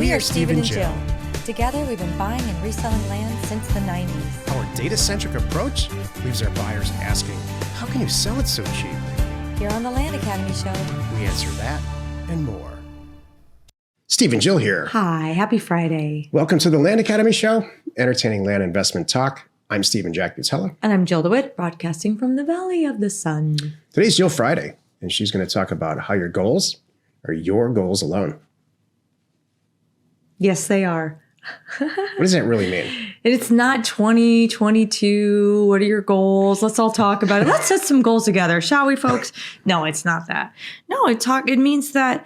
We are Steve and Jill. Together, we've been buying and reselling land since the 90s. Our data-centric approach leaves our buyers asking, how can you sell it so cheap? Here on the Land Academy Show, We answer that and more. Steve and Jill here. Hi, happy Friday. Welcome to the Land Academy Show, entertaining land investment talk. I'm Steve and Jack Butella. And I'm Jill DeWitt, broadcasting from the Valley of the Sun. Today's Jill Friday, and she's going to talk about how your goals are your goals alone. Yes, they are. What does that really mean? It's not 2022. What are your goals? Let's all talk about it. Let's set some goals together, shall we, folks? No, it's not that. No, it means that,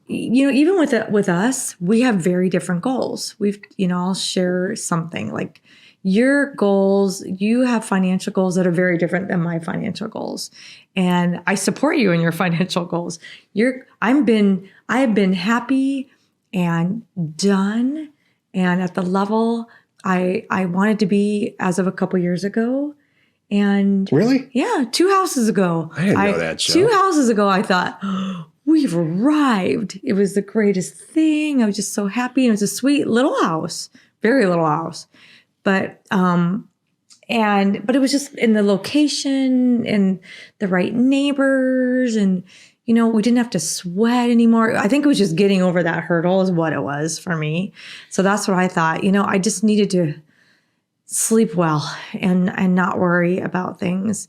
even with us, we have very different goals. I'll share something like your goals. You have financial goals that are very different than my financial goals, and I support you in your financial goals. I have been happy and done. And at the level I wanted to be as of a couple years ago. And really? Yeah, 2 houses ago. I didn't know that, Jill. 2 houses ago, I thought, we've arrived. It was the greatest thing. I was just so happy. It was a sweet little house, very little house. But it was just in the location and the right neighbors, and we didn't have to sweat anymore. I think it was just getting over that hurdle is what it was for me. So that's what I thought. I just needed to sleep well and not worry about things.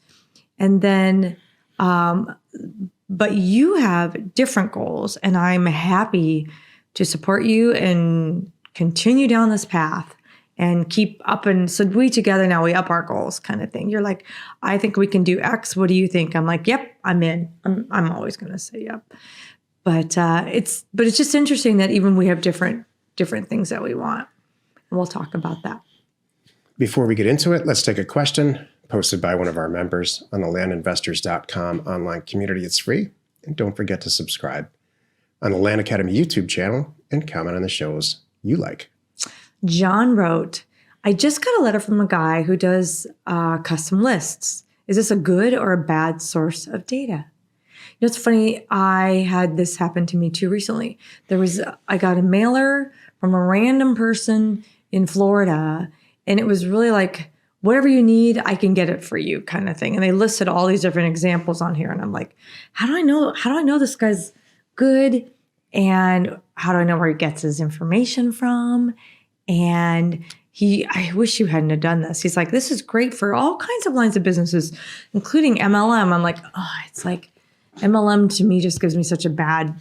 And then, but you have different goals, and I'm happy to support you and continue down this path and keep up. And so we together now, we up our goals kind of thing. You're like, I think we can do X. What do you think? I'm like, yep, I'm in. I'm always going to say yep. But it's just interesting that even we have different things that we want. And we'll talk about that. Before we get into it, let's take a question posted by one of our members on the landinvestors.com online community. It's free. And don't forget to subscribe on the Land Academy YouTube channel and comment on the shows you like. John wrote, I just got a letter from a guy who does custom lists. Is this a good or a bad source of data? It's funny. I had this happen to me too recently. I got a mailer from a random person in Florida, and it was really like, whatever you need, I can get it for you kind of thing. And they listed all these different examples on here. And I'm like, how do I know this guy's good? And how do I know where he gets his information from? And I wish you hadn't have done this. He's like, this is great for all kinds of lines of businesses, including MLM. I'm like, it's like MLM to me just gives me such a bad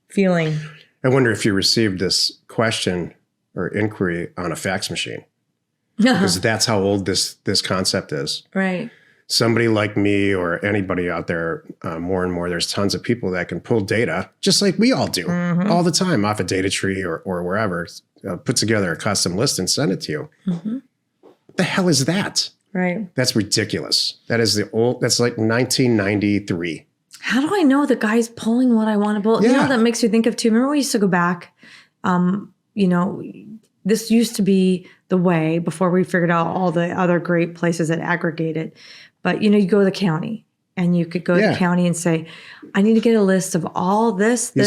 feeling. I wonder if you received this question or inquiry on a fax machine, because that's how old this concept is. Right. Somebody like me or anybody out there, more and more, there's tons of people that can pull data, just like we all do, all the time, off a data tree or wherever, put together a custom list and send it to you. Mm-hmm. What the hell is that? Right. That's ridiculous. That's like 1993. How do I know the guy's pulling what I want to pull? Yeah. That makes me think of too. Remember we used to go back, this used to be the way before we figured out all the other great places that aggregate it. But, you go to the county, and you could go to the county and say, I need to get a list of all this, and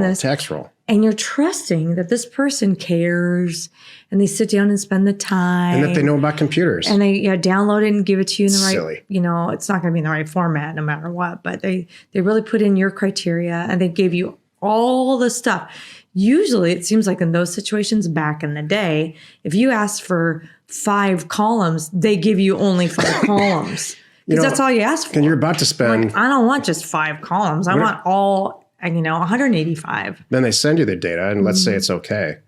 this. Tax roll. And you're trusting that this person cares, and they sit down and spend the time. And that they know about computers. And they download it and give it to you in the right, Silly. It's not going to be in the right format no matter what. But they really put in your criteria, and they gave you all the stuff. Usually, it seems like in those situations back in the day, if you asked for 5 columns, they give you only 5 columns. Because that's all you ask for. And you're about to spend... Like, I don't want just 5 columns. I want all, 185. Then they send you the data, and let's say it's okay.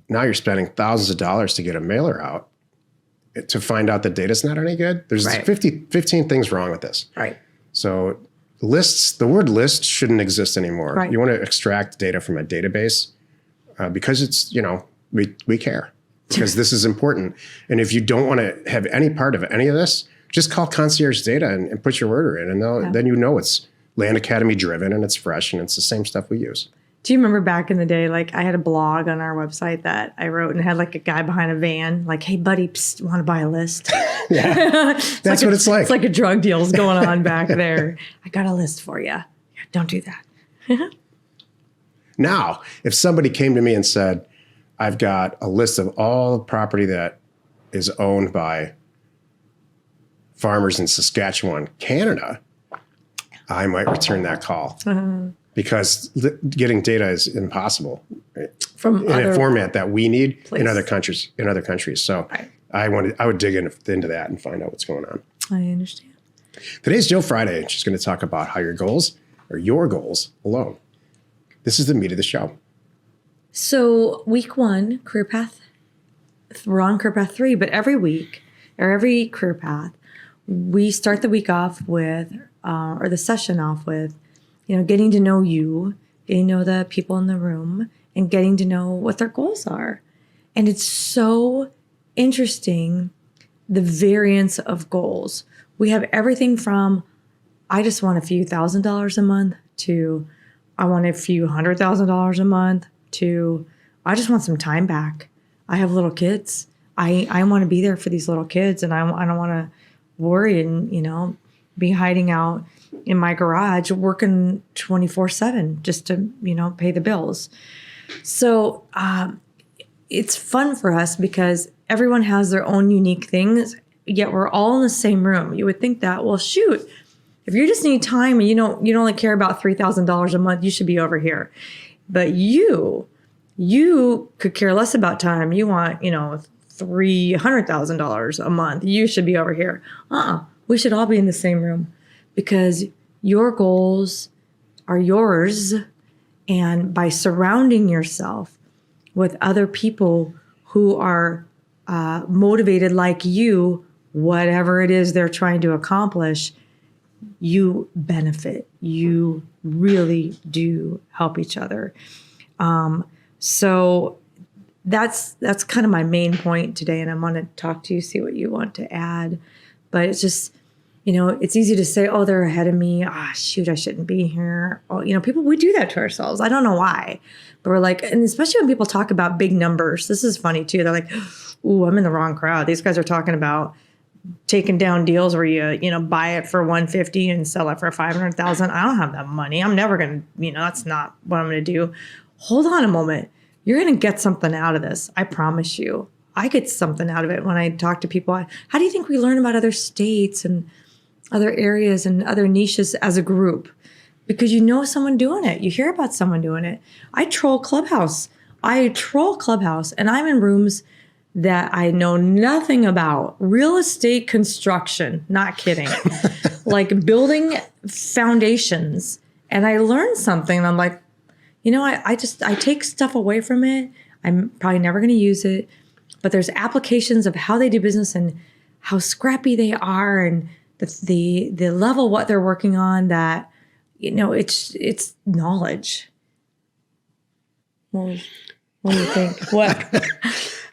Now you're spending thousands of dollars to get a mailer out to find out the data's not any good. There's 15 things wrong with this. Right. So lists, the word list shouldn't exist anymore. Right. You want to extract data from a database because it's, we care. Because this is important. And if you don't want to have any part of any of this, just call Concierge Data and put your order in. And then it's Land Academy driven, and it's fresh, and it's the same stuff we use. Do you remember back in the day, like I had a blog on our website that I wrote and had like a guy behind a van, like, hey, buddy, want to buy a list? Yeah, that's what it's like. It's like a drug deal's going on back there. I got a list for you. Don't do that. Now, if somebody came to me and said, I've got a list of all the property that is owned by farmers in Saskatchewan, Canada, I might return that call because getting data is impossible From in other a format that we need place. in other countries. So Right. I would dig into that and find out what's going on. I understand. Today's Jill Friday. She's going to talk about how your goals are your goals alone. This is the meat of the show. So week 1, career path, we're on career path 3, but every week or every career path, we start the week off with, or the session off with, getting to know you, getting to know the people in the room, and getting to know what their goals are. And it's so interesting, the variance of goals. We have everything from, I just want a few $1,000s a month, to I want a few $100,000 a month, to I just want some time back. I have little kids. I want to be there for these little kids, and I don't want to worry and be hiding out in my garage working 24/7 just to pay the bills. So it's fun for us because everyone has their own unique things, yet we're all in the same room. You would think that, well, shoot, if you just need time and you don't only care about $3,000 a month, you should be over here. But you could care less about time. You want, $300,000 a month. You should be over here. We should all be in the same room because your goals are yours. And by surrounding yourself with other people who are motivated like you, whatever it is they're trying to accomplish, you benefit. You really do help each other. So that's kind of my main point today. And I want to talk to you, see what you want to add. But it's just, it's easy to say, oh, they're ahead of me. Shoot, I shouldn't be here. Oh, people, we do that to ourselves. I don't know why. But we're like, and especially when people talk about big numbers, this is funny too. They're like, ooh, I'm in the wrong crowd. These guys are talking about taking down deals where you buy it for $150 and sell it for $500,000. I don't have that money. I'm never going to, that's not what I'm going to do. Hold on a moment. You're going to get something out of this. I promise you. I get something out of it when I talk to people. How do you think we learn about other states and other areas and other niches as a group? Because you know someone doing it. You hear about someone doing it. I troll Clubhouse. And I'm in rooms that I know nothing about. Real estate construction, not kidding. Like building foundations. And I learned something and I'm like, I take stuff away from it. I'm probably never going to use it. But there's applications of how they do business and how scrappy they are and the level of what they're working on that, it's knowledge. What do you think? What?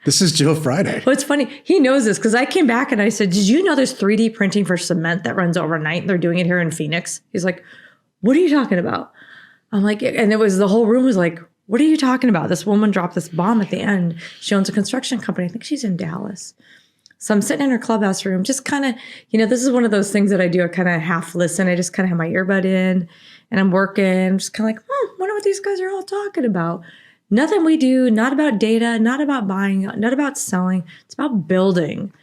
This is Jill Friday. Well, it's funny. He knows this because I came back and I said, did you know there's 3D printing for cement that runs overnight? They're doing it here in Phoenix. He's like, what are you talking about? I'm like, and the whole room was like, what are you talking about? This woman dropped this bomb at the end. She owns a construction company. I think she's in Dallas. So I'm sitting in her Clubhouse room, just kind of, this is one of those things that I do. I kind of half listen. I just kind of have my earbud in and I'm working. I'm just kind of like, wonder what these guys are all talking about. Nothing we do, not about data, not about buying, not about selling. It's about building.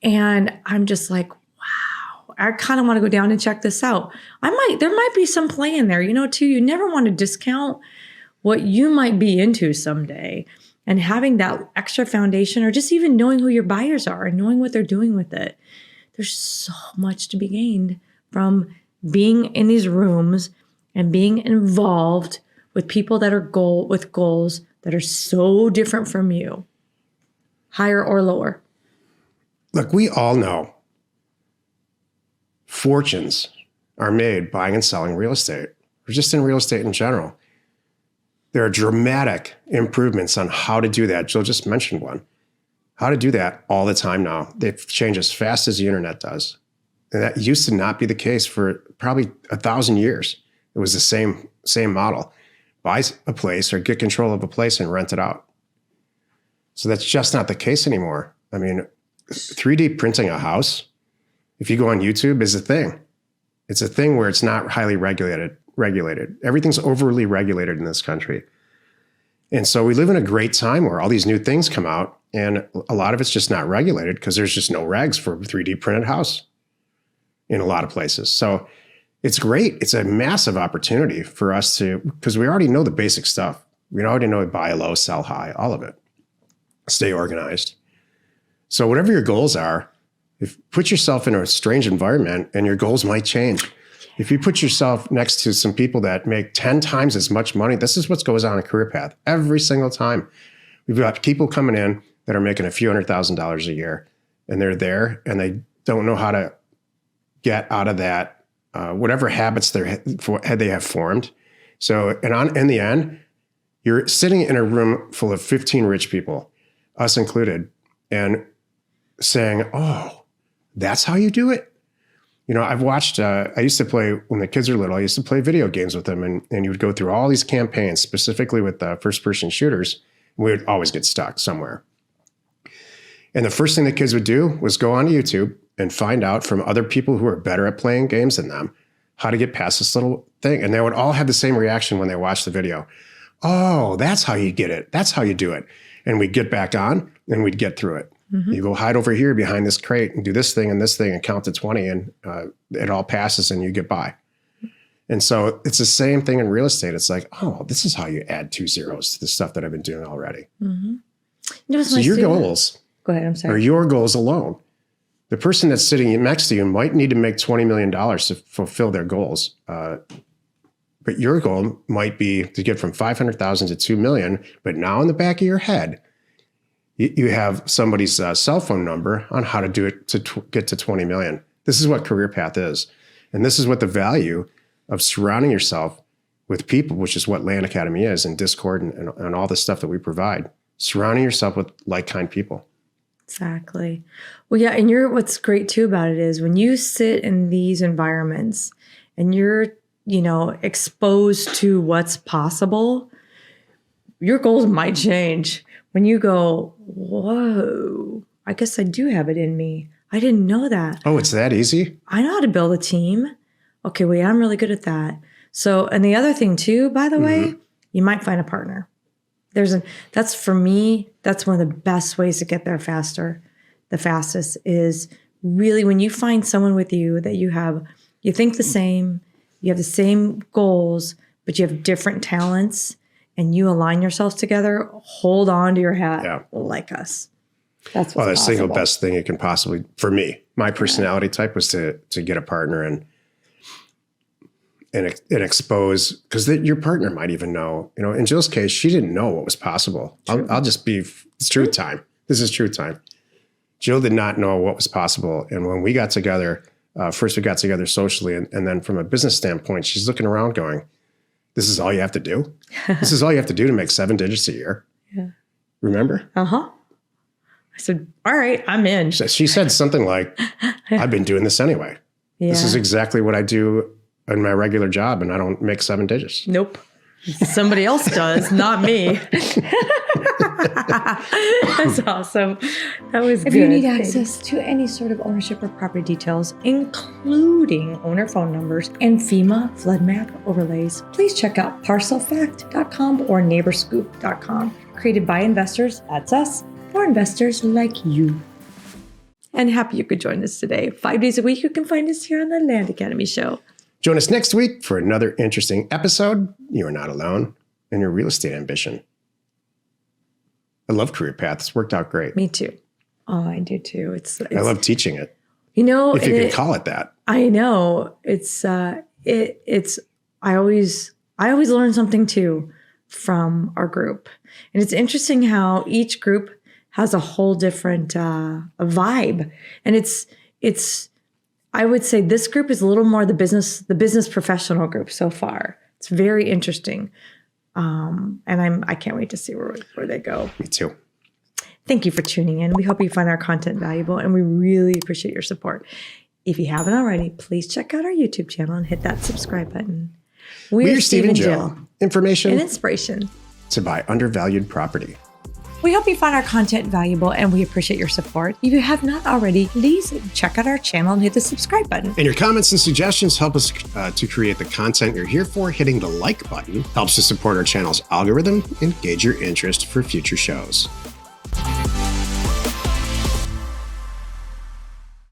And I'm just like, wow, I kind of want to go down and check this out. There might be some play in there, too. You never want to discount what you might be into someday. And having that extra foundation or just even knowing who your buyers are and knowing what they're doing with it. There's so much to be gained from being in these rooms and being involved with people that are with goals that are so different from you, higher or lower. Look, we all know fortunes are made buying and selling real estate, or just in real estate in general. There are dramatic improvements on how to do that. Jill just mentioned one. How to do that all the time now. They've changed as fast as the internet does. And that used to not be the case for probably 1,000 years. It was the same model. Buy a place or get control of a place and rent it out. So that's just not the case anymore. I mean, 3D printing a house, if you go on YouTube, is a thing. It's a thing where it's not highly regulated. Everything's overly regulated in this country. And so we live in a great time where all these new things come out, and a lot of it's just not regulated because there's just no regs for a 3D printed house in a lot of places. So it's great. It's a massive opportunity for us to, because we already know the basic stuff. We already know buy low, sell high, all of it. Stay organized. So whatever your goals are, put yourself in a strange environment and your goals might change. If you put yourself next to some people that make 10 times as much money, this is what goes on in Career Path every single time. We've got people coming in that are making a few $100,000 a year, and they're there and they don't know how to get out of that, whatever habits they have formed. So, in the end, you're sitting in a room full of 15 rich people, us included, and saying, oh, that's how you do it? You know, I've watched, I used to play, when the kids were little, I used to play video games with them, and you would go through all these campaigns, specifically with first-person shooters. We would always get stuck somewhere. And the first thing the kids would do was go on YouTube and find out from other people who are better at playing games than them how to get past this little thing. And they would all have the same reaction when they watched the video. Oh, that's how you get it. That's how you do it. And we'd get back on and we'd get through it. Mm-hmm. You go hide over here behind this crate and do this thing and count to 20, and it all passes and you get by. And so it's the same thing in real estate. It's like, oh, this is how you add 2 zeros to the stuff that I've been doing already. Mm-hmm. So your goals Go ahead, I'm sorry. are your goals alone. The person that's sitting next to you might need to make $20 million to fulfill their goals. But your goal might be to get from 500,000 to 2 million. But now in the back of your head, you have somebody's cell phone number on how to do it to get to 20 million. This is what Career Path is. And this is what the value of surrounding yourself with people, which is what Land Academy is, and Discord and all the stuff that we provide. Surrounding yourself with like-kind people. Exactly. Well, yeah. And what's great too about it is when you sit in these environments and you're, exposed to what's possible, your goals might change. When you go, whoa, I guess I do have it in me. I didn't know that. Oh, it's that easy? I know how to build a team. Okay, wait, I'm really good at that. So, and the other thing too, by the way, you might find a partner. That's for me, that's one of the best ways to get there the fastest is really when you find someone with you that you think the same, you have the same goals, but you have different talents and you align yourselves together, hold on to your hat like us. That's what's the possible. single best thing you can possibly, for me, my personality type was to get a partner and expose, because your partner might even know, in Jill's case, she didn't know what was possible. I'll just be, it's truth time. This is truth time. Jill did not know what was possible. And when we got together, first we got together socially, and then from a business standpoint, she's looking around going, this is all you have to do? This is all you have to do to make 7 digits a year? Yeah. Remember? Uh-huh. I said, all right, I'm in. She said something like, I've been doing this anyway. Yeah. This is exactly what I do in my regular job, and I don't make 7 digits. Nope. Somebody else does, not me. That's awesome. That was good. If you need access to any sort of ownership or property details, including owner phone numbers and FEMA flood map overlays, please check out parcelfact.com or neighborscoop.com. Created by investors, that's us, for investors like you. And happy you could join us today. 5 days a week, you can find us here on the Land Academy Show. Join us next week for another interesting episode. You are not alone in your real estate ambition. I love Career Path. It's worked out great. Me too. Oh, I do too. It's I love teaching it. If you can call it that. I know. It's I always learn something too from our group. And it's interesting how each group has a whole different vibe. And it's I would say this group is a little more the business professional group so far. It's very interesting. And I can't wait to see where they go. Me too. Thank you for tuning in. We hope you find our content valuable, and we really appreciate your support. If you haven't already, please check out our YouTube channel and hit that subscribe button. We're Steve and Jill. Information and inspiration to buy undervalued property. We hope you found our content valuable and we appreciate your support. If you have not already, please check out our channel and hit the subscribe button. And your comments and suggestions help us to create the content you're here for. Hitting the like button helps to support our channel's algorithm and gauge your interest for future shows.